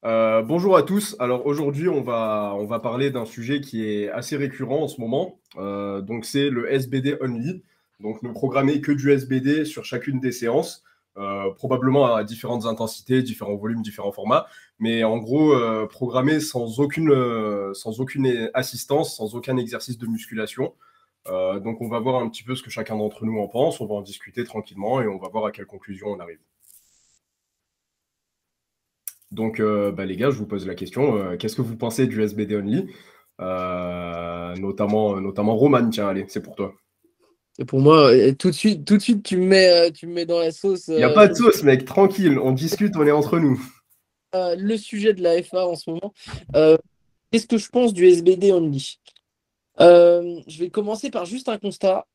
Bonjour à tous. Alors aujourd'hui, on va parler d'un sujet qui est assez récurrent en ce moment. Donc c'est le SBD only. Donc ne programmer que du SBD sur chacune des séances, probablement à différentes intensités, différents volumes, différents formats. Mais en gros, programmer sans aucune assistance, sans aucun exercice de musculation. Donc on va voir un petit peu ce que chacun d'entre nous en pense. On va en discuter tranquillement et on va voir à quelle conclusion on arrive. Donc, les gars, je vous pose la question. Qu'est-ce que vous pensez du SBD Only? Notamment Roman, tiens, allez, c'est pour toi. Et pour moi, tout de suite, tu me mets dans la sauce Il n'y a pas de sauce, mec, tranquille, on discute, on est entre nous. le sujet de la FA en ce moment. Euh, Qu'est-ce que je pense du SBD only? Je vais commencer par juste un constat.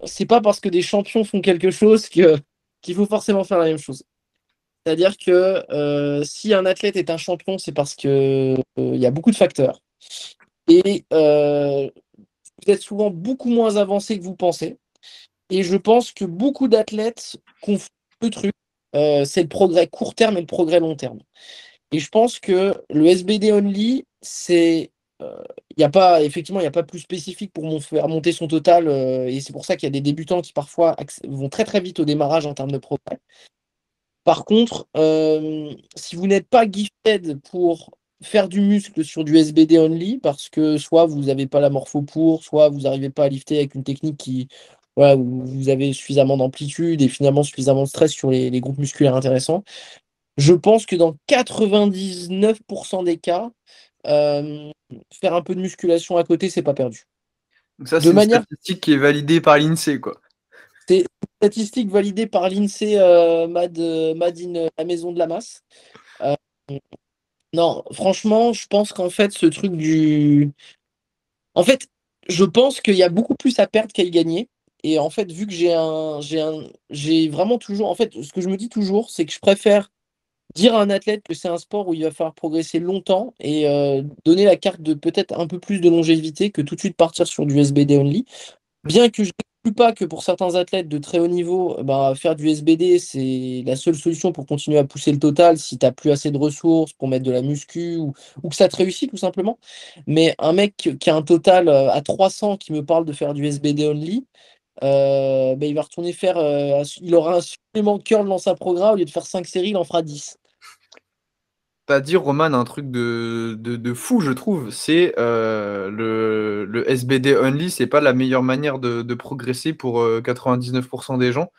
C'est pas parce que des champions font quelque chose qu'il faut forcément faire la même chose. C'est-à-dire que si un athlète est un champion, c'est parce que il y a beaucoup de facteurs. Et vous êtes souvent beaucoup moins avancé que vous pensez. Et je pense que beaucoup d'athlètes confondent deux trucs. C'est le progrès court terme et le progrès long terme. Et je pense que le SBD only, il y a pas, effectivement, il n'y a pas plus spécifique pour faire monter son total. Et c'est pour ça qu'il y a des débutants qui parfois vont très très vite au démarrage en termes de progrès. Par contre, si vous n'êtes pas gifted pour faire du muscle sur du SBD only, parce que soit vous n'avez pas la morpho pour, soit vous n'arrivez pas à lifter avec une technique voilà, où vous avez suffisamment d'amplitude et finalement suffisamment de stress sur les groupes musculaires intéressants, je pense que dans 99% des cas, euh, faire un peu de musculation à côté, c'est pas perdu. Donc ça, De c'est une manière, statistique qui est validée par l'INSEE, quoi. c'est une statistique validée par l'INSEE Made in la maison de la masse. Euh, Non, franchement, je pense qu'en fait, ce truc du. En fait, je pense qu'il y a beaucoup plus à perdre qu'à y gagner. Et en fait, vu que j'ai vraiment toujours. En fait, ce que je me dis toujours, c'est que je préfère dire à un athlète que c'est un sport où il va falloir progresser longtemps et donner la carte de peut-être un peu plus de longévité que tout de suite partir sur du SBD only. Bien que je n'exclus pas que pour certains athlètes de très haut niveau, bah, faire du SBD, c'est la seule solution pour continuer à pousser le total si tu n'as plus assez de ressources pour mettre de la muscu ou que ça te réussit tout simplement. Mais un mec qui a un total à 300 qui me parle de faire du SBD only, bah, il va retourner faire. Il aura un supplément curl dans sa programme, au lieu de faire 5 séries, il en fera 10. T'as dit, Roman, un truc de fou, je trouve. C'est le SBD only, c'est pas la meilleure manière de progresser pour 99% des gens.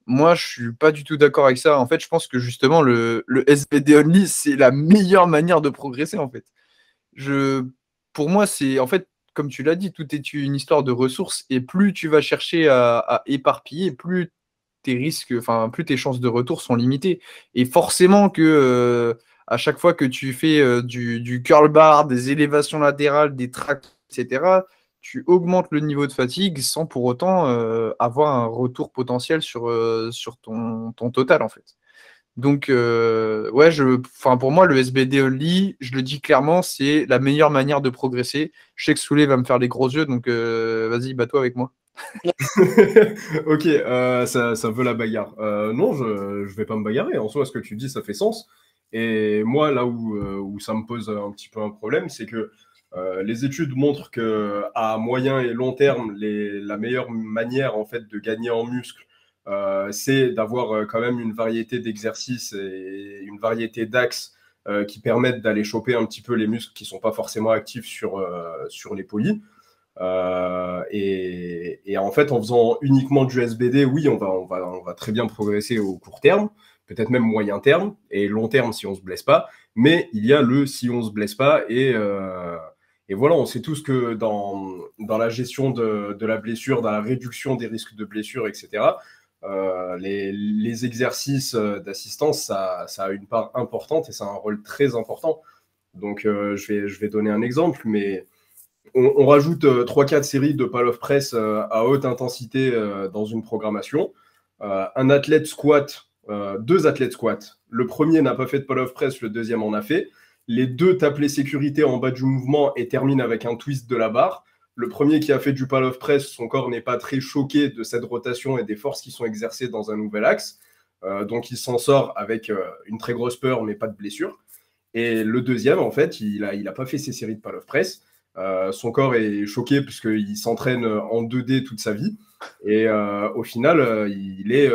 Moi, je suis pas du tout d'accord avec ça. En fait, je pense que justement, le SBD only, c'est la meilleure manière de progresser, en fait. Je, pour moi, c'est en fait, comme tu l'as dit, tout est une histoire de ressources. Et plus tu vas chercher à éparpiller, plus tes risques, enfin, plus tes chances de retour sont limitées. Et forcément que à chaque fois que tu fais du curl bar, des élévations latérales, des tracts, etc., tu augmentes le niveau de fatigue sans pour autant avoir un retour potentiel sur ton total, en fait. Donc, ouais, enfin, pour moi, le SBD only, je le dis clairement, c'est la meilleure manière de progresser. Je sais que Souley va me faire les gros yeux, donc vas-y, bats-toi avec moi. Ok, ça veut la bagarre. Non, je vais pas me bagarrer. En soi, ce que tu dis, ça fait sens. Et moi, là où ça me pose un petit peu un problème, c'est que les études montrent que à moyen et long terme, la meilleure manière en fait de gagner en muscle, c'est d'avoir quand même une variété d'exercices et une variété d'axes qui permettent d'aller choper un petit peu les muscles qui sont pas forcément actifs sur les polis. Et en fait, en faisant uniquement du SBD, oui, on va très bien progresser au court terme, peut-être même moyen terme, et long terme si on se blesse pas. Mais il y a le si on se blesse pas, et voilà, on sait tous que dans la gestion de la blessure, dans la réduction des risques de blessure, etc., les exercices d'assistance, ça a une part importante et ça a un rôle très important. Donc, je vais donner un exemple, mais on rajoute 3-4 séries de Pall of Press à haute intensité dans une programmation. Un athlète squat, deux athlètes squat. Le premier n'a pas fait de Pall of Press, le deuxième en a fait. Les deux tapent les sécurités en bas du mouvement et terminent avec un twist de la barre. Le premier qui a fait du Pall of Press, son corps n'est pas très choqué de cette rotation et des forces qui sont exercées dans un nouvel axe. Donc il s'en sort avec une très grosse peur, mais pas de blessure. Et le deuxième, en fait, il a pas fait ses séries de Pal of Press. Son corps est choqué puisqu'il s'entraîne en 2D toute sa vie. Et au final, il est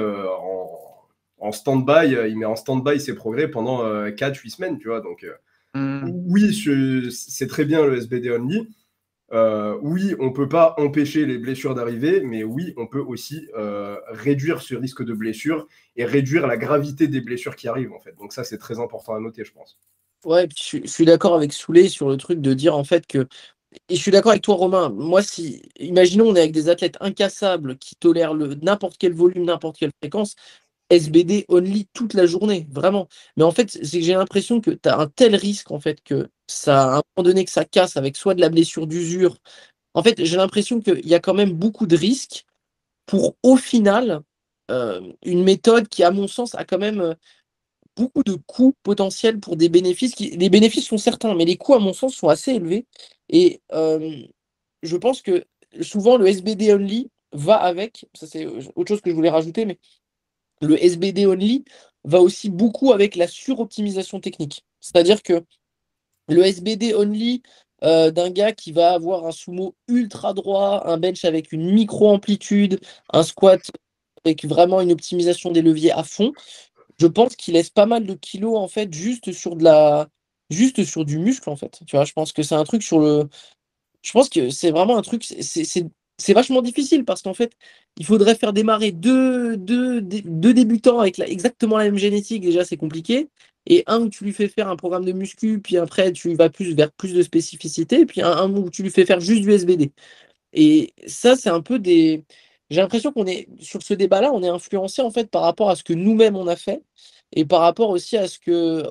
en stand-by. Il met en stand-by ses progrès pendant 4-8 semaines, tu vois. Donc, oui, c'est très bien le SBD only. Oui, on ne peut pas empêcher les blessures d'arriver, mais oui, on peut aussi réduire ce risque de blessure et réduire la gravité des blessures qui arrivent, en fait. Donc ça, c'est très important à noter, je pense. Ouais, puis je suis d'accord avec Souley sur le truc de dire en fait que. Et je suis d'accord avec toi, Romain. Moi, si, imaginons, on est avec des athlètes incassables qui tolèrent n'importe quel volume, n'importe quelle fréquence, SBD only toute la journée, vraiment. Mais en fait, c'est que j'ai l'impression que tu as un tel risque, en fait, que ça, à un moment donné, que ça casse avec soit de la blessure d'usure. En fait, j'ai l'impression qu'il y a quand même beaucoup de risques pour, au final, une méthode qui, à mon sens, a quand même beaucoup de coûts potentiels pour des bénéfices. Les bénéfices sont certains, mais les coûts, à mon sens, sont assez élevés. Et je pense que souvent, le SBD only va avec, ça c'est autre chose que je voulais rajouter, mais le SBD only va aussi beaucoup avec la suroptimisation technique. C'est-à-dire que le SBD only d'un gars qui va avoir un sumo ultra droit, un bench avec une micro-amplitude, un squat avec vraiment une optimisation des leviers à fond, je pense qu'il laisse pas mal de kilos en fait juste sur du muscle en fait. Tu vois, je pense que c'est un truc sur le je pense que c'est vraiment un truc c'est vachement difficile parce qu'en fait, il faudrait faire démarrer deux débutants avec exactement la même génétique, déjà c'est compliqué. Et un où tu lui fais faire un programme de muscu, puis après tu vas plus vers plus de spécificité, et puis un où tu lui fais faire juste du SBD. Et ça, c'est un peu des. J'ai l'impression qu'on est sur ce débat-là, on est influencé en fait par rapport à ce que nous-mêmes on a fait et par rapport aussi à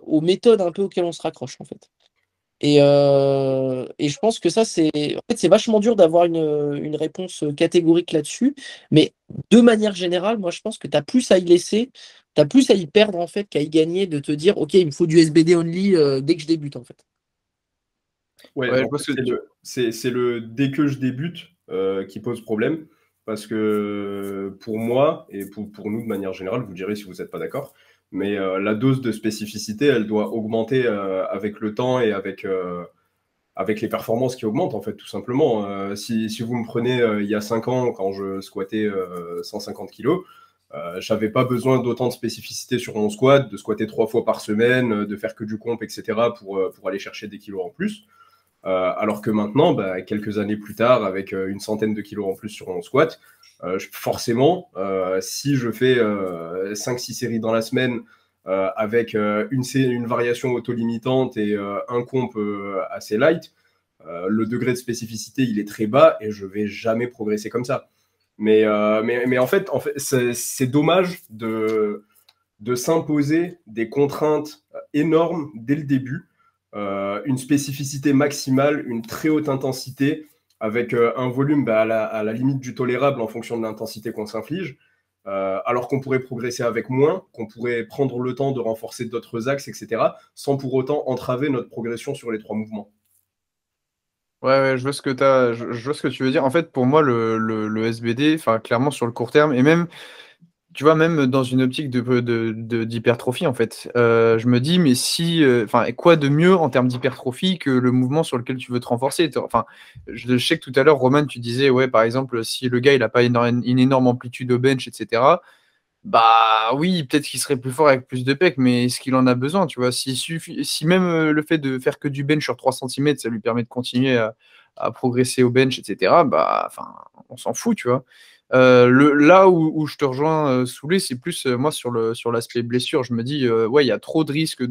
aux méthodes un peu auxquelles on se raccroche en fait. Et je pense que ça, en fait, c'est vachement dur d'avoir une réponse catégorique là-dessus. Mais de manière générale, moi, je pense que tu as plus à y laisser, tu as plus à y perdre, en fait, qu'à y gagner, de te dire, OK, il me faut du SBD only dès que je débute, en fait. Ouais, Ouais, je en pense fait, que c'est le dès que je débute qui pose problème. Parce que pour moi, et pour nous de manière générale, vous direz si vous n'êtes pas d'accord, mais la dose de spécificité, elle doit augmenter avec le temps et avec les performances qui augmentent, en fait, tout simplement. Si vous me prenez il y a 5 ans, quand je squattais 150 kilos, j'avais pas besoin d'autant de spécificité sur mon squat, de squatter 3 fois par semaine, de faire que du comp, etc., pour aller chercher des kilos en plus. Alors que maintenant, bah, quelques années plus tard, avec une centaine de kilos en plus sur mon squat, forcément, si je fais 5-6 séries dans la semaine avec une variation auto-limitante et un comp assez light, le degré de spécificité, il est très bas et je vais jamais progresser comme ça. Mais en fait c'est dommage de s'imposer des contraintes énormes dès le début, une spécificité maximale, une très haute intensité, avec un volume bah, à la limite du tolérable en fonction de l'intensité qu'on s'inflige, alors qu'on pourrait progresser avec moins, qu'on pourrait prendre le temps de renforcer d'autres axes, etc., sans pour autant entraver notre progression sur les 3 mouvements. ouais, je vois ce que je vois ce que tu veux dire. En fait, pour moi, le SBD, enfin, clairement sur le court terme, et même, tu vois, même dans une optique d'hypertrophie, en fait, je me dis, mais si, enfin, quoi de mieux en termes d'hypertrophie que le mouvement sur lequel tu veux te renforcer? Enfin, je sais que tout à l'heure, Roman, tu disais, ouais, par exemple, si le gars, il n'a pas une énorme amplitude au bench, etc., bah oui, peut-être qu'il serait plus fort avec plus de pecs, mais est-ce qu'il en a besoin, tu vois? Si même le fait de faire que du bench sur 3 centimètres, ça lui permet de continuer à progresser au bench, etc., bah, enfin, on s'en fout, tu vois. Là où je te rejoins, Soulé, c'est plus moi sur l'aspect blessure. Je me dis, ouais, il y a trop de risques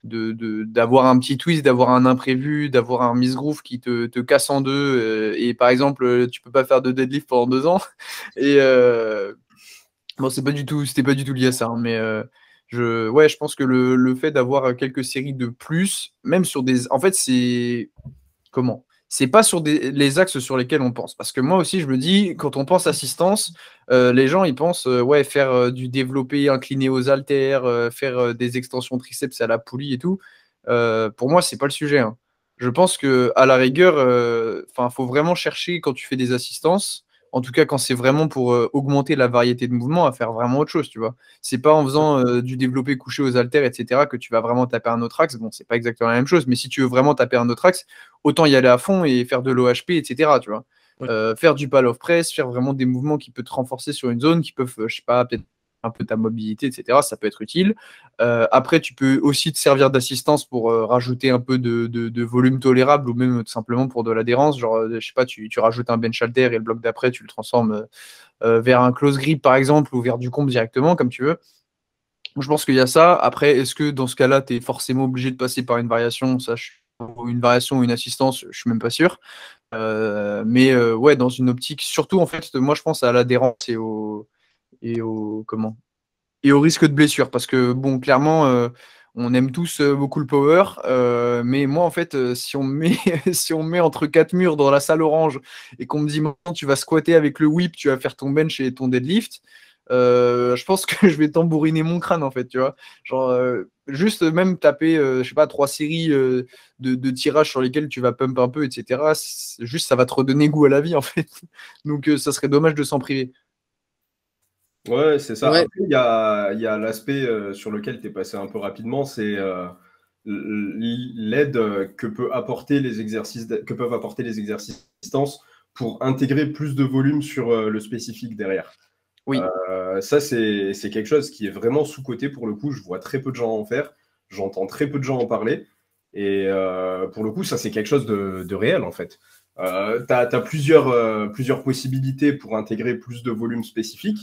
d'avoir un petit twist, d'avoir un imprévu, d'avoir un misgroove qui te casse en deux. Et par exemple, tu peux pas faire de deadlift pendant 2 ans. Et, bon, c'était pas du tout lié à ça, hein, mais ouais, je pense que le fait d'avoir quelques séries de plus, même sur des. En fait, c'est. Comment? C'est pas sur les axes sur lesquels on pense. Parce que moi aussi, je me dis, quand on pense assistance, les gens, ils pensent, ouais, faire du développé incliné aux haltères, faire des extensions triceps à la poulie et tout. Pour moi, c'est pas le sujet, hein. Je pense que à la rigueur, enfin, faut vraiment chercher quand tu fais des assistances En tout cas, quand c'est vraiment pour augmenter la variété de mouvements, à faire vraiment autre chose, tu vois. C'est pas en faisant du développé couché aux haltères, etc., que tu vas vraiment taper un autre axe. Bon, c'est pas exactement la même chose, mais si tu veux vraiment taper un autre axe, autant y aller à fond et faire de l'OHP, etc., tu vois. Faire du pal of press, faire vraiment des mouvements qui peuvent te renforcer sur une zone, qui peuvent, je sais pas, peut-être un peu ta mobilité, etc., ça peut être utile. Après, tu peux aussi te servir d'assistance pour rajouter un peu de volume tolérable ou même tout simplement pour de l'adhérence. Genre, je sais pas, tu rajoutes un bench halter et le bloc d'après, tu le transformes vers un close grip par exemple ou vers du comp directement, comme tu veux. Je pense qu'il y a ça. Après, est-ce que dans ce cas-là, tu es forcément obligé de passer par une variation? Une variation ou une assistance, je suis même pas sûr. Mais ouais, dans une optique, surtout en fait, moi je pense à l'adhérence comment et au risque de blessure. Parce que, bon, clairement, on aime tous beaucoup le power. Mais moi, en fait, si on me met, si on me met entre quatre murs dans la salle orange et qu'on me dit, maintenant, tu vas squatter avec le whip, tu vas faire ton bench et ton deadlift, je pense que je vais tambouriner mon crâne, en fait, tu vois. Genre, juste même taper, je sais pas, 3 séries de tirages sur lesquels tu vas pump un peu, etc. Juste, ça va te redonner goût à la vie, en fait. Donc, ça serait dommage de s'en priver. Ouais, c'est ça. Ouais, Après, il y a l'aspect sur lequel tu es passé un peu rapidement, c'est l'aide que peuvent apporter les exercices distance pour intégrer plus de volume sur le spécifique derrière. Oui. Ça, c'est quelque chose qui est vraiment sous-coté pour le coup. Je vois très peu de gens en faire. J'entends très peu de gens en parler. Et pour le coup, ça, c'est quelque chose de réel en fait. Tu as plusieurs possibilités pour intégrer plus de volume spécifique.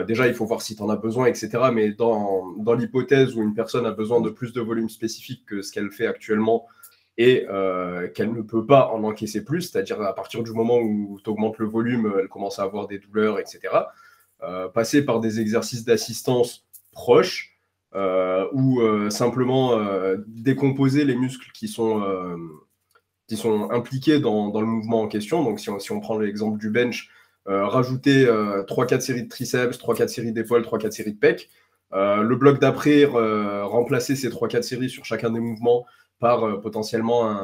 Déjà, il faut voir si tu en as besoin, etc. Mais dans l'hypothèse où une personne a besoin de plus de volume spécifique que ce qu'elle fait actuellement et qu'elle ne peut pas en encaisser plus, c'est-à-dire à partir du moment où tu augmentes le volume, elle commence à avoir des douleurs, etc. Passer par des exercices d'assistance proches ou simplement décomposer les muscles qui sont impliqués dans le mouvement en question. Donc, si on prend l'exemple du bench, rajouter 3-4 séries de triceps, 3-4 séries d'épaules, 3-4 séries de pecs. Le bloc d'après, remplacer ces 3-4 séries sur chacun des mouvements par potentiellement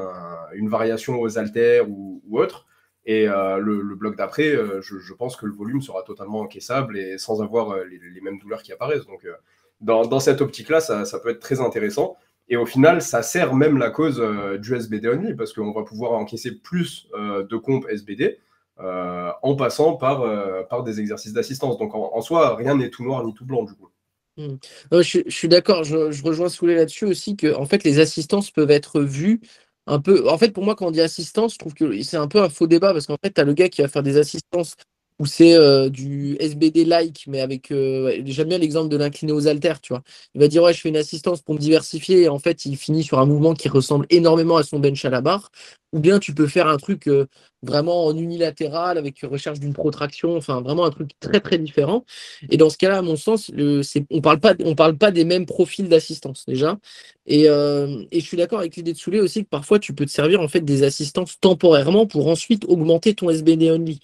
une variation aux haltères ou autre. Et le bloc d'après, je pense que le volume sera totalement encaissable et sans avoir les mêmes douleurs qui apparaissent. Donc, dans cette optique-là, ça peut être très intéressant. Et au final, ça sert même la cause du SBD only parce qu'on va pouvoir encaisser plus de comptes SBD en passant par des exercices d'assistance. Donc en soi, rien n'est tout noir ni tout blanc du coup. Non, je suis d'accord, je rejoins Soulet là-dessus aussi, que en fait, les assistances peuvent être vues un peu. En fait, pour moi, quand on dit assistance, je trouve que c'est un peu un faux débat parce qu'en fait, tu as le gars qui va faire des assistances où c'est du SBD-like, mais avec. Ouais, j'aime bien l'exemple de l'incliné aux haltères, tu vois. Il va dire, ouais, je fais une assistance pour me diversifier, et en fait, il finit sur un mouvement qui ressemble énormément à son bench à la barre. Ou bien tu peux faire un truc vraiment en unilatéral avec recherche d'une protraction, enfin, vraiment un truc très, très différent. Et dans ce cas-là, à mon sens, on parle pas des mêmes profils d'assistance déjà. Et je suis d'accord avec l'idée de Soulet aussi que parfois tu peux te servir en fait des assistances temporairement pour ensuite augmenter ton SBD only.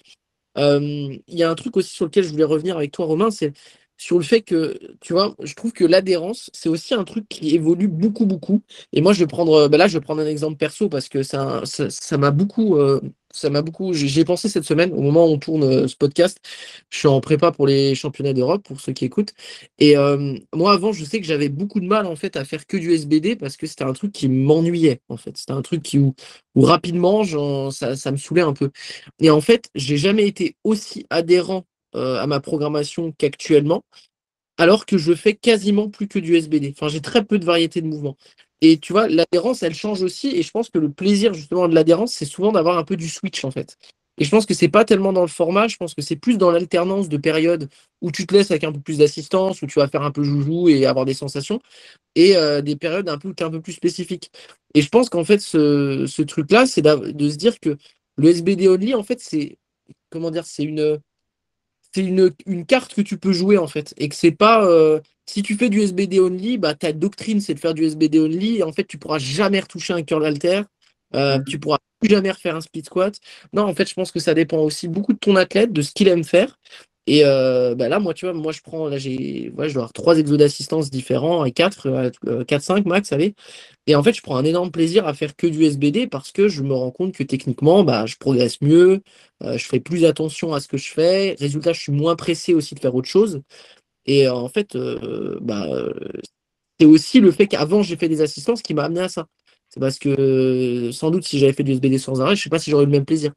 Il y a un truc aussi sur lequel je voulais revenir avec toi, Romain, c'est sur le fait que, tu vois, je trouve que l'adhérence, c'est aussi un truc qui évolue beaucoup, beaucoup. Et moi, je vais prendre, là, je vais prendre un exemple perso parce que ça m'a beaucoup, j'y ai pensé cette semaine, au moment où on tourne ce podcast. Je suis en prépa pour les championnats d'Europe, pour ceux qui écoutent. Et moi, avant, je sais que j'avais beaucoup de mal, en fait, à faire que du SBD parce que c'était un truc qui m'ennuyait, en fait. C'était un truc où rapidement, ça me saoulait un peu. Et en fait, j'ai jamais été aussi adhérent à ma programmation qu'actuellement, alors que je fais quasiment plus que du SBD. Enfin, j'ai très peu de variété de mouvements. Et tu vois, l'adhérence, elle change aussi. Et je pense que le plaisir justement de l'adhérence, c'est souvent d'avoir un peu du switch en fait. Et je pense que c'est pas tellement dans le format, je pense que c'est plus dans l'alternance de périodes où tu te laisses avec un peu plus d'assistance, où tu vas faire un peu joujou et avoir des sensations, et des périodes un peu, un peu plus spécifiques. Et je pense qu'en fait, ce truc-là, c'est de se dire que le SBD only, en fait, c'est comment dire, c'est une carte que tu peux jouer en fait. Et que c'est pas. Si tu fais du SBD only, bah, ta doctrine c'est de faire du SBD only. Et en fait, tu pourras jamais retoucher un curl halter. Tu pourras plus jamais refaire un split squat. Non, en fait, je pense que ça dépend aussi beaucoup de ton athlète, de ce qu'il aime faire. Et bah là, moi, tu vois, moi je dois avoir 3 exos d'assistance différents et 4, 4-5 max, allez. Et en fait, je prends un énorme plaisir à faire que du SBD parce que je me rends compte que techniquement, bah, je progresse mieux, je fais plus attention à ce que je fais. Résultat, je suis moins pressé aussi de faire autre chose. Et en fait, c'est aussi le fait qu'avant, j'ai fait des assistances qui m'a amené à ça. C'est parce que sans doute, si j'avais fait du SBD sans arrêt, je sais pas si j'aurais eu le même plaisir.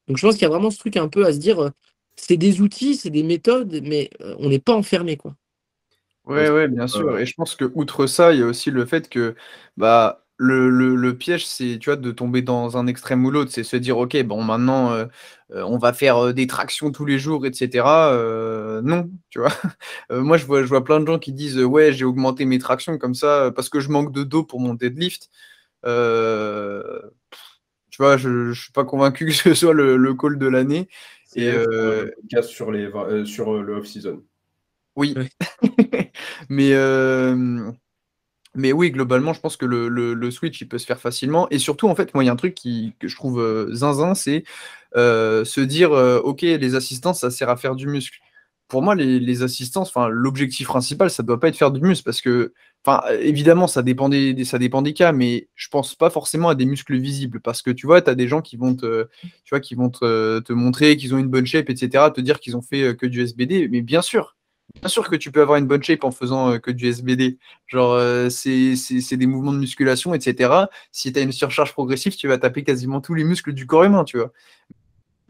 Donc je pense qu'il y a vraiment ce truc un peu à se dire, c'est des outils, c'est des méthodes, mais on n'est pas enfermé, quoi. Ouais, ouais, bien sûr. Et je pense que outre ça, il y a aussi le fait que bah, le piège, c'est tu vois, de tomber dans un extrême ou l'autre. C'est se dire, OK, bon, maintenant, on va faire des tractions tous les jours, etc. Non, tu vois. Moi, je vois plein de gens qui disent, ouais, j'ai augmenté mes tractions comme ça parce que je manque de dos pour mon deadlift. Euh, Tu vois, je ne suis pas convaincu que ce soit le call de l'année. Et CF, casse sur sur le off-season. oui. Ouais. Mais, mais oui, globalement, je pense que le switch, il peut se faire facilement. Et surtout, en fait, moi, il y a un truc que je trouve zinzin, c'est se dire, OK, les assistances, ça sert à faire du muscle. Pour moi, les assistances, enfin, l'objectif principal, ça ne doit pas être faire du muscle parce que, enfin, évidemment, ça dépend des cas, mais je pense pas forcément à des muscles visibles parce que tu vois, tu as des gens qui vont tu vois, qui vont te montrer qu'ils ont une bonne shape, etc., te dire qu'ils ont fait que du SBD, mais bien sûr que tu peux avoir une bonne shape en faisant que du SBD. Genre, c'est des mouvements de musculation, etc. Si tu as une surcharge progressive, tu vas taper quasiment tous les muscles du corps humain, tu vois.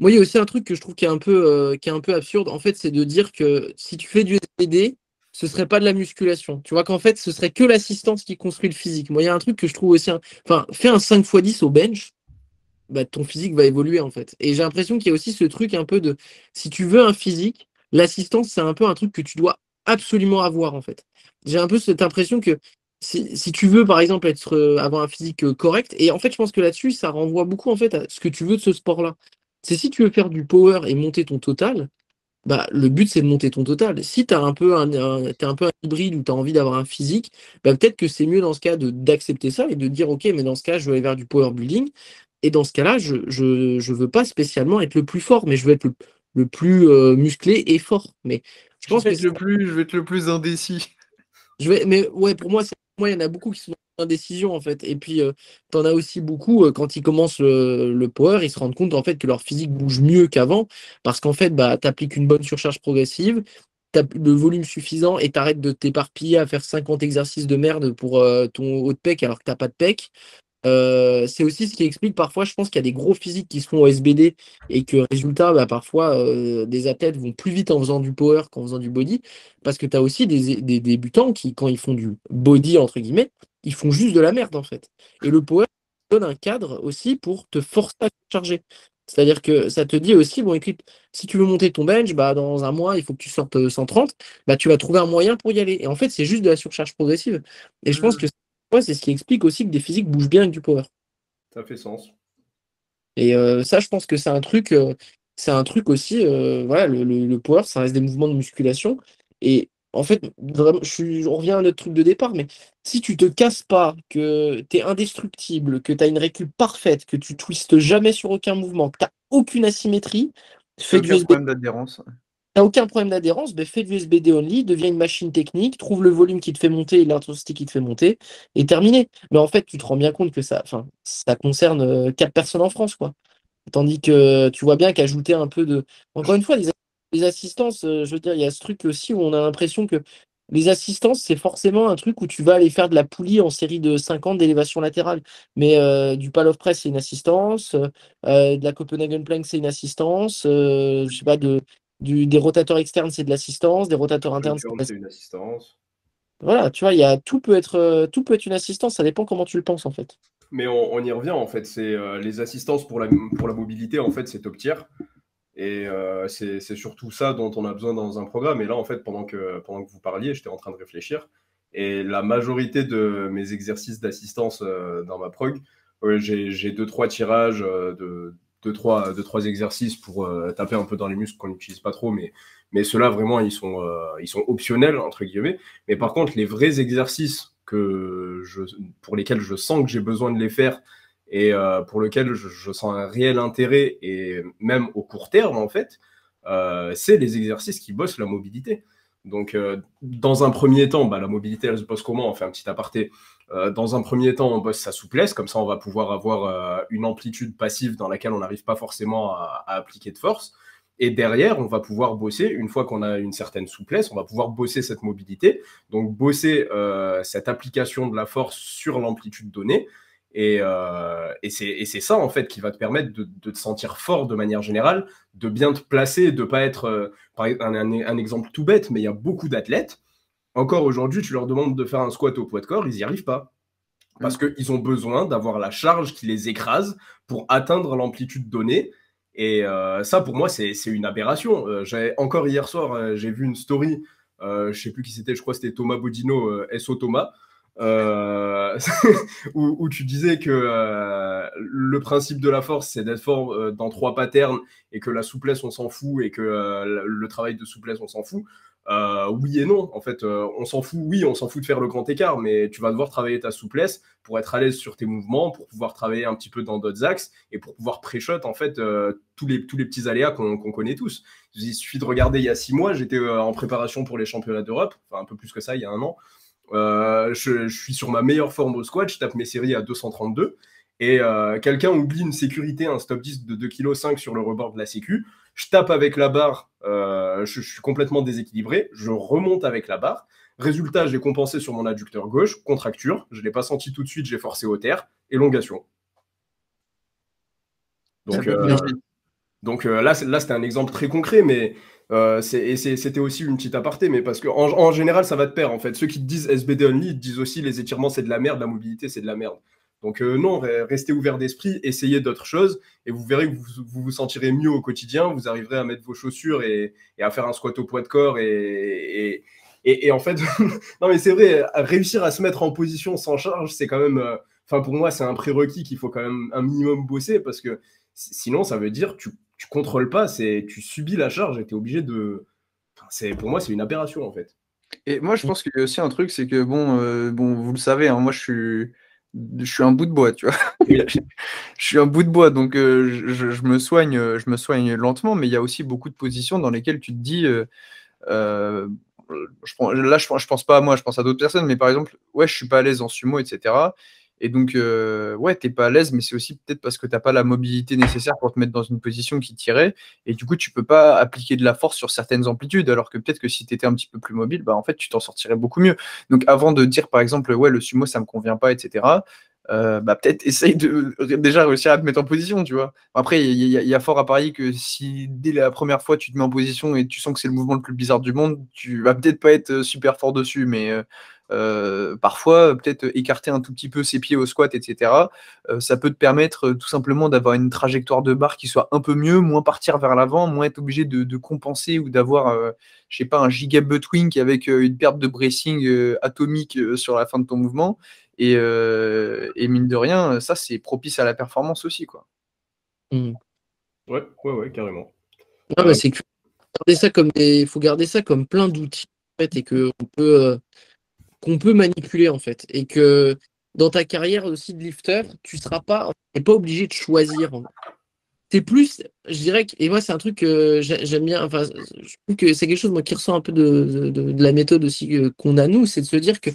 Moi, il y a aussi un truc que je trouve qui est un peu absurde, en fait, c'est de dire que si tu fais du SBD, ce serait pas de la musculation. Tu vois qu'en fait, ce serait que l'assistance qui construit le physique. Moi, il y a un truc que je trouve aussi. Enfin, fais un 5x10 au bench, bah, ton physique va évoluer, en fait. Et j'ai l'impression qu'il y a aussi ce truc un peu de. Si tu veux un physique, l'assistance, c'est un peu un truc que tu dois absolument avoir, en fait. J'ai un peu cette impression que si tu veux, par exemple, avoir un physique correct, et en fait, je pense que là-dessus, ça renvoie beaucoup, en fait, à ce que tu veux de ce sport-là. C'est si tu veux faire du power et monter ton total, bah, le but c'est de monter ton total. Si tu as t'es un peu un hybride ou tu as envie d'avoir un physique, bah, peut-être que c'est mieux dans ce cas d'accepter ça et de dire ok, mais dans ce cas, je veux aller vers du power building. Et dans ce cas-là, je veux pas spécialement être le plus fort, mais je veux être le plus musclé et fort. Mais je pense que Je vais être le plus indécis. mais ouais, pour moi, il y en a beaucoup qui sont en indécision en fait. Et puis, tu en as aussi beaucoup quand ils commencent le power, ils se rendent compte en fait que leur physique bouge mieux qu'avant parce qu'en fait, bah, tu appliques une bonne surcharge progressive, tu as le volume suffisant et tu arrêtes de t'éparpiller à faire 50 exercices de merde pour ton haut de pec alors que tu pas de pec. C'est aussi ce qui explique parfois, je pense qu'il y a des gros physiques qui se font au SBD et que résultat, bah, parfois des athlètes vont plus vite en faisant du power qu'en faisant du body parce que tu as aussi des débutants qui, quand ils font du body, entre guillemets, ils font juste de la merde en fait. Et le power donne un cadre aussi pour te forcer à charger. C'est-à-dire que ça te dit aussi, bon, écoute, si tu veux monter ton bench, bah, dans un mois, il faut que tu sortes 130, bah, tu vas trouver un moyen pour y aller. Et en fait, c'est juste de la surcharge progressive. Et je pense que ouais, c'est ce qui explique aussi que des physiques bougent bien avec du power. Ça fait sens. Et ça, je pense que c'est un truc aussi. Voilà, le power, ça reste des mouvements de musculation. Et en fait, vraiment, on revient à notre truc de départ, mais si tu te casses pas, que tu es indestructible, que tu as une récup parfaite, que tu twistes jamais sur aucun mouvement, que tu n'as aucune asymétrie, fais du Aucun SBD. problème d'adhérence. T'as aucun problème d'adhérence, ben fais du SBD only, deviens une machine technique, trouve le volume qui te fait monter et l'intensité qui te fait monter, et terminé. Mais en fait, tu te rends bien compte que ça concerne 4 personnes en France, quoi. Tandis que tu vois bien qu'ajouter un peu de. Encore une fois, les assistances, je veux dire, il y a ce truc aussi où on a l'impression que les assistances, c'est forcément un truc où tu vas aller faire de la poulie en série de 50 d'élévation latérale. Mais du pal of press, c'est une assistance. De la Copenhagen plank, c'est une assistance. Je sais pas, des rotateurs externes, c'est de l'assistance. Des rotateurs internes, c'est de C'est l'assistance. une assistance. Voilà, tu vois, tout peut être une assistance. Ça dépend comment tu le penses, en fait. Mais on y revient en fait. C'est les assistances pour la mobilité, en fait, c'est top tier. Et c'est surtout ça dont on a besoin dans un programme. Et là, en fait, pendant que vous parliez, j'étais en train de réfléchir. Et la majorité de mes exercices d'assistance dans ma prog, j'ai deux, trois tirages de deux, trois exercices pour taper un peu dans les muscles qu'on n'utilise pas trop. Mais ceux-là, vraiment, ils sont optionnels, entre guillemets. Mais par contre, les vrais exercices pour lesquels je sens que j'ai besoin de les faire et pour lequel je sens un réel intérêt, et même au court terme, en fait, c'est les exercices qui bossent la mobilité. Donc, dans un premier temps, bah, la mobilité, elle se bosse comment? On fait un petit aparté. Dans un premier temps, on bosse sa souplesse, comme ça on va pouvoir avoir une amplitude passive dans laquelle on n'arrive pas forcément à appliquer de force. Et derrière, on va pouvoir bosser, une fois qu'on a une certaine souplesse, on va pouvoir bosser cette mobilité, donc bosser cette application de la force sur l'amplitude donnée. Et c'est ça, en fait, qui va te permettre de te sentir fort de manière générale, de bien te placer, de ne pas être... par exemple, un exemple tout bête, mais il y a beaucoup d'athlètes. Encore aujourd'hui, tu leur demandes de faire un squat au poids de corps, ils n'y arrivent pas. Parce qu'ils ont besoin d'avoir la charge qui les écrase pour atteindre l'amplitude donnée. Et ça, pour moi, c'est une aberration. Encore hier soir, j'ai vu une story, je ne sais plus qui c'était, je crois que c'était Thomas Bodino, SO Thomas, où tu disais que le principe de la force, c'est d'être fort dans 3 patterns et que la souplesse, on s'en fout et que le travail de souplesse, on s'en fout. Oui et non, en fait, on s'en fout, oui, on s'en fout de faire le grand écart, mais tu vas devoir travailler ta souplesse pour être à l'aise sur tes mouvements, pour pouvoir travailler un petit peu dans d'autres axes et pour pouvoir pré-shot, en fait, tous les petits aléas qu'on connaît tous. Il suffit de regarder, il y a 6 mois, j'étais en préparation pour les championnats d'Europe, enfin un peu plus que ça, il y a un an. Je suis sur ma meilleure forme au squat, je tape mes séries à 232 et quelqu'un oublie une sécurité, un stop 10 de 2,5 kg sur le rebord de la sécu, je tape avec la barre, je suis complètement déséquilibré, je remonte avec la barre, résultat, j'ai compensé sur mon adducteur gauche, contracture, je ne l'ai pas senti tout de suite, j'ai forcé au terre, élongation. Donc là, c'était un exemple très concret, mais c'était aussi une petite aparté, mais parce qu'en général, ça va de pair, en fait. Ceux qui te disent SBD only, ils te disent aussi les étirements, c'est de la merde, la mobilité, c'est de la merde. Donc non, restez ouvert d'esprit, essayez d'autres choses, et vous verrez que vous sentirez mieux au quotidien, vous arriverez à mettre vos chaussures et à faire un squat au poids de corps, et en fait, non mais c'est vrai, réussir à se mettre en position sans charge, c'est quand même, pour moi, c'est un prérequis qu'il faut quand même un minimum bosser, parce que sinon, ça veut dire tu contrôles pas, tu subis la charge et tu es obligé de... pour moi, c'est une aberration, en fait. Et moi, je pense qu'il y a aussi un truc, c'est que, bon, vous le savez, hein, moi, je suis un bout de bois, tu vois. Je suis un bout de bois, donc je me soigne lentement, mais il y a aussi beaucoup de positions dans lesquelles tu te dis... je pense pas à moi, je pense à d'autres personnes, mais par exemple, ouais, je suis pas à l'aise en sumo, etc. Et donc, ouais, t'es pas à l'aise, mais c'est aussi peut-être parce que t'as pas la mobilité nécessaire pour te mettre dans une position qui t'irait. Et du coup, tu peux pas appliquer de la force sur certaines amplitudes, alors que peut-être que si t'étais un petit peu plus mobile, bah, en fait, tu t'en sortirais beaucoup mieux. Donc, avant de dire, par exemple, ouais, le sumo, ça me convient pas, etc., bah, peut-être essaye de déjà réussir à te mettre en position, tu vois. Après, il y a fort à parier que si dès la première fois, tu te mets en position et tu sens que c'est le mouvement le plus bizarre du monde, tu vas peut-être pas être super fort dessus, mais... parfois, peut-être écarter un tout petit peu ses pieds au squat, etc. Ça peut te permettre tout simplement d'avoir une trajectoire de barre qui soit un peu mieux, moins partir vers l'avant, moins être obligé de compenser ou d'avoir, je sais pas, un giga butt wink avec une perte de bracing atomique sur la fin de ton mouvement. Et mine de rien, ça, c'est propice à la performance aussi, quoi. Ouais, carrément. Non, mais c'est que faut garder ça comme plein d'outils, en fait, et qu'on peut manipuler, en fait. Et que dans ta carrière aussi de lifter, tu n'es pas obligé de choisir. C'est plus, je dirais et moi, c'est un truc que j'aime bien. Enfin, je trouve que c'est quelque chose, moi, qui ressort un peu de la méthode aussi qu'on a, nous, c'est de se dire que,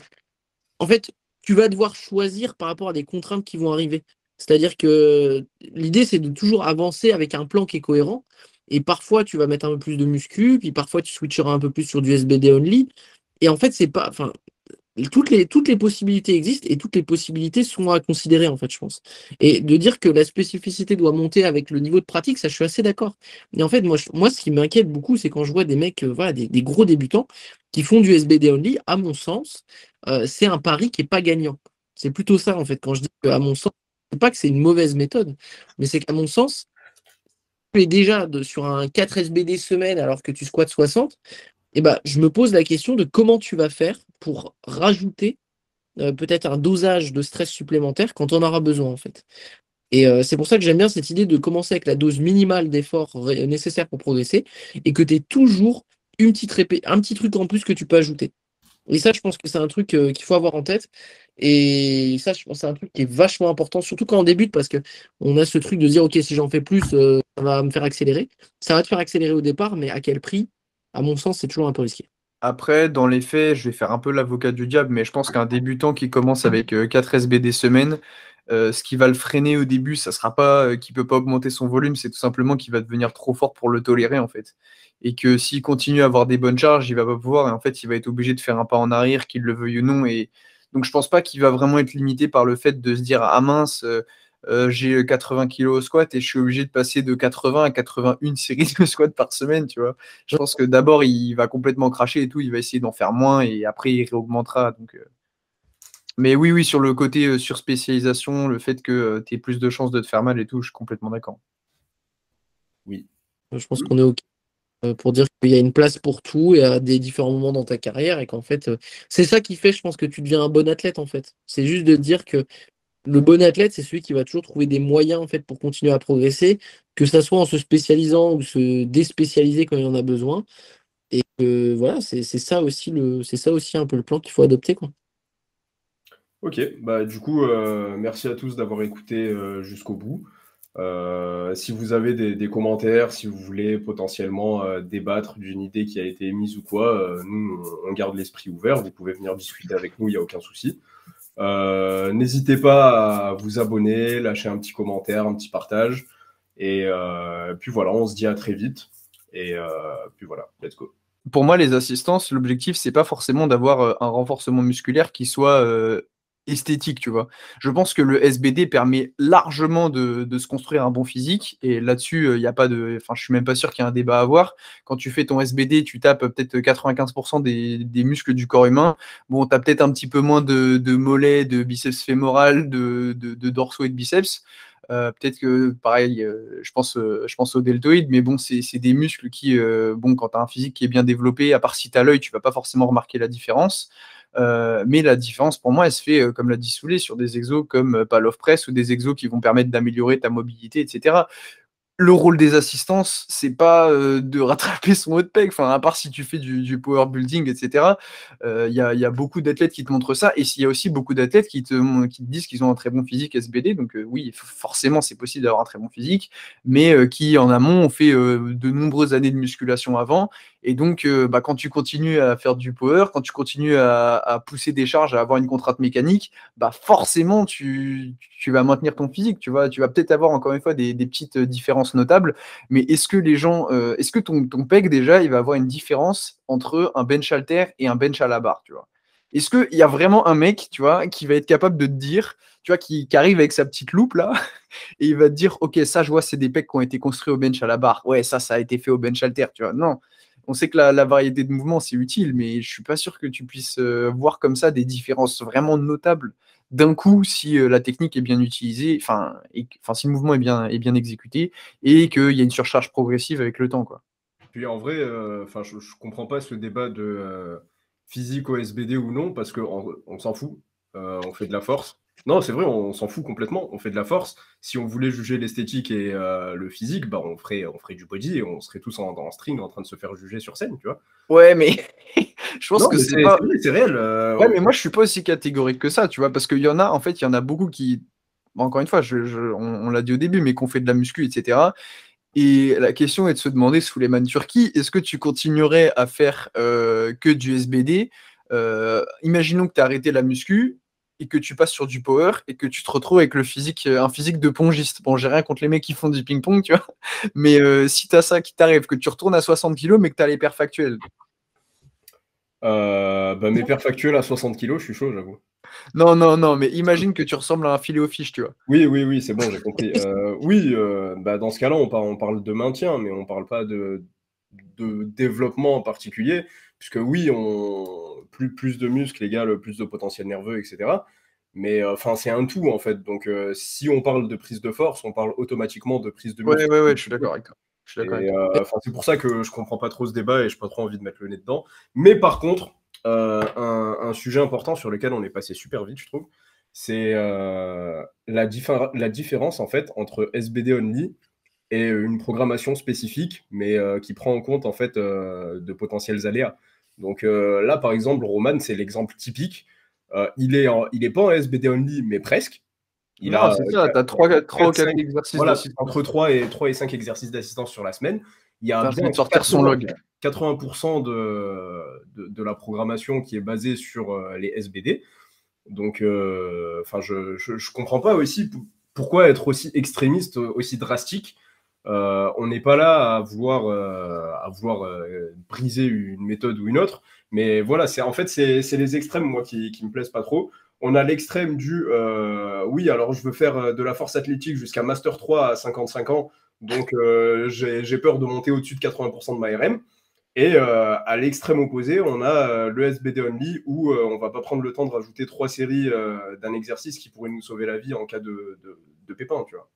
en fait, tu vas devoir choisir par rapport à des contraintes qui vont arriver. C'est-à-dire que l'idée, c'est de toujours avancer avec un plan qui est cohérent. Et parfois, tu vas mettre un peu plus de muscu, puis parfois, tu switcheras un peu plus sur du SBD only. Et en fait, c'est pas, enfin, toutes les possibilités existent et toutes les possibilités sont à considérer, en fait, je pense. Et de dire que la spécificité doit monter avec le niveau de pratique, ça, je suis assez d'accord. Et en fait, moi, ce qui m'inquiète beaucoup, c'est quand je vois des mecs, voilà, des gros débutants qui font du SBD only, à mon sens, c'est un pari qui n'est pas gagnant. C'est plutôt ça, en fait, quand je dis qu'à mon sens, c'est pas que c'est une mauvaise méthode, mais c'est qu'à mon sens, tu es déjà sur un 4 SBD semaine alors que tu squattes 60, et ben, je me pose la question de comment tu vas faire pour rajouter peut-être un dosage de stress supplémentaire quand on aura besoin, en fait. Et c'est pour ça que j'aime bien cette idée de commencer avec la dose minimale d'effort nécessaire pour progresser et que tu aies toujours un petit truc en plus que tu peux ajouter. Et ça, je pense que c'est un truc qu'il faut avoir en tête. Et ça, je pense que c'est un truc qui est vachement important, surtout quand on débute, parce que on a ce truc de dire, OK, si j'en fais plus, ça va me faire accélérer. Ça va te faire accélérer au départ, mais à quel prix? À mon sens, c'est toujours un peu risqué. Après, dans les faits, je vais faire un peu l'avocat du diable, mais je pense qu'un débutant qui commence avec 4 SBD semaine, ce qui va le freiner au début, ça sera pas qu'il peut pas augmenter son volume, c'est tout simplement qu'il va devenir trop fort pour le tolérer en fait. Et que s'il continue à avoir des bonnes charges, il va pas pouvoir, et en fait, il va être obligé de faire un pas en arrière, qu'il le veuille ou non. Et donc, je pense pas qu'il va vraiment être limité par le fait de se dire, ah mince, j'ai 80 kilos au squat et je suis obligé de passer de 80 à 81 séries de squat par semaine, tu vois. Je pense que d'abord, il va complètement cracher et tout, il va essayer d'en faire moins et après, il réaugmentera. Donc, mais oui, oui, sur le côté surspécialisation, le fait que tu aies plus de chances de te faire mal et tout, je suis complètement d'accord. Oui. Je pense qu'on est OK pour dire qu'il y a une place pour tout et à des différents moments dans ta carrière et qu'en fait, c'est ça qui fait, je pense, que tu deviens un bon athlète en fait. C'est juste de dire que le bon athlète, c'est celui qui va toujours trouver des moyens en fait pour continuer à progresser, que ça soit en se spécialisant ou se déspécialiser quand il en a besoin. Et que voilà, c'est ça aussi c'est ça aussi un peu le plan qu'il faut adopter, quoi. Ok, bah du coup, merci à tous d'avoir écouté jusqu'au bout. Si vous avez des commentaires, si vous voulez potentiellement débattre d'une idée qui a été émise ou quoi, nous, on garde l'esprit ouvert. Vous pouvez venir discuter avec nous, il n'y a aucun souci. N'hésitez pas à vous abonner, lâcher un petit commentaire, un petit partage. Et puis voilà, on se dit à très vite. Et puis voilà, let's go. Pour moi, les assistances, l'objectif, c'est pas forcément d'avoir un renforcement musculaire qui soit esthétique, tu vois. Je pense que le SBD permet largement de se construire un bon physique. Et là-dessus, il y a pas de. Enfin, je suis même pas sûr qu'il y ait un débat à avoir. Quand tu fais ton SBD, tu tapes peut-être 95% des muscles du corps humain. Bon, tu as peut-être un petit peu moins de mollets, de biceps fémoral, de dorsaux et de biceps. Peut-être que, pareil, je pense au deltoïde, mais bon, c'est des muscles qui, bon, quand tu as un physique qui est bien développé, à part si tu as l'œil, tu vas pas forcément remarquer la différence. Mais la différence, pour moi, elle se fait, comme l'a dit Soulé, sur des exos comme Pal of Press ou des exos qui vont permettre d'améliorer ta mobilité, etc. Le rôle des assistances, c'est pas de rattraper son haut de pec, enfin, à part si tu fais du power building, etc. Y a beaucoup d'athlètes qui te montrent ça, et il y a aussi beaucoup d'athlètes qui te disent qu'ils ont un très bon physique SBD, donc oui, forcément, c'est possible d'avoir un très bon physique, mais qui, en amont, ont fait de nombreuses années de musculation avant, et donc, bah, quand tu continues à faire du power, quand tu continues à pousser des charges, à avoir une contrainte mécanique, bah forcément, tu vas maintenir ton physique, tu vas peut-être avoir encore une fois des petites différences notables, mais est-ce que les gens, est-ce que ton pec déjà, il va avoir une différence entre un bench halter et un bench à la barre, tu vois? Est-ce qu'il y a vraiment un mec, tu vois, qui va être capable de te dire, tu vois, qui arrive avec sa petite loupe là, et il va te dire, ok, ça, je vois, c'est des pecs qui ont été construits au bench à la barre. Ouais, ça a été fait au bench halter, tu vois. Non, on sait que la variété de mouvements, c'est utile, mais je suis pas sûr que tu puisses voir comme ça des différences vraiment notables d'un coup si la technique est bien utilisée, enfin, si le mouvement est bien exécuté et qu'il y a une surcharge progressive avec le temps, quoi. Puis en vrai, je comprends pas ce débat de physique au SBD ou non, parce qu'on s'en fout. On fait de la force. Non, c'est vrai, on s'en fout complètement. On fait de la force. Si on voulait juger l'esthétique et le physique, bah, on ferait du body et on serait tous en string en train de se faire juger sur scène, tu vois. Ouais, mais je pense Non, que mais c'est pas. c'est réel. Ouais, mais moi, je suis pas aussi catégorique que ça, tu vois, parce qu'il y en a, en fait, il y en a beaucoup qui, bon, encore une fois, on l'a dit au début, mais qu'on fait de la muscu, etc. Et la question est de se demander, Souleymane Turki, est-ce que tu continuerais à faire que du SBD? Imaginons que tu as arrêté la muscu et que tu passes sur du power et que tu te retrouves avec le physique, un physique de pongiste. Bon, j'ai rien contre les mecs qui font du ping-pong, tu vois, mais si tu as ça qui t'arrive, que tu retournes à 60 kilos, mais que tu as les perfs factuels. Bah, mes perfs factuels à 60 kilos, je suis chaud, j'avoue. Non, mais imagine que tu ressembles à un filet aux fiches, tu vois. Oui, c'est bon, j'ai compris. Oui, bah, dans ce cas-là, on parle de maintien, mais on parle pas de développement en particulier, puisque oui, plus de muscles égale plus de potentiel nerveux, etc. Mais enfin, c'est un tout, en fait. Donc, si on parle de prise de force, on parle automatiquement de prise de muscle. Ouais, je suis d'accord avec toi. Je suis d'accord avec Et toi. c'est pour ça que je comprends pas trop ce débat et je n'ai pas trop envie de mettre le nez dedans. Mais par contre, un sujet important sur lequel on est passé super vite, je trouve, c'est la différence en fait entre SBD only et une programmation spécifique, mais qui prend en compte en fait de potentiels aléas. Donc là, par exemple, Roman, c'est l'exemple typique. Il est pas en SBD only, mais presque. Il Non, a c'est ça, tu as 3 ou 4 exercices voilà, d'assistance. entre 3 et 5 exercices d'assistance sur la semaine. Il y a Putain, je bien vais te sortir 4 son log. 80% de la programmation qui est basée sur les SBD. Donc, je comprends pas aussi pourquoi être aussi extrémiste, aussi drastique. On n'est pas là à vouloir briser une méthode ou une autre, mais voilà, en fait, c'est les extrêmes, moi, qui me plaisent pas trop. On a l'extrême du oui, alors je veux faire de la force athlétique jusqu'à Master 3 à 55 ans, donc j'ai peur de monter au-dessus de 80% de ma RM. Et à l'extrême opposé, on a le SBD only où on va pas prendre le temps de rajouter 3 séries d'un exercice qui pourrait nous sauver la vie en cas de pépin, tu vois.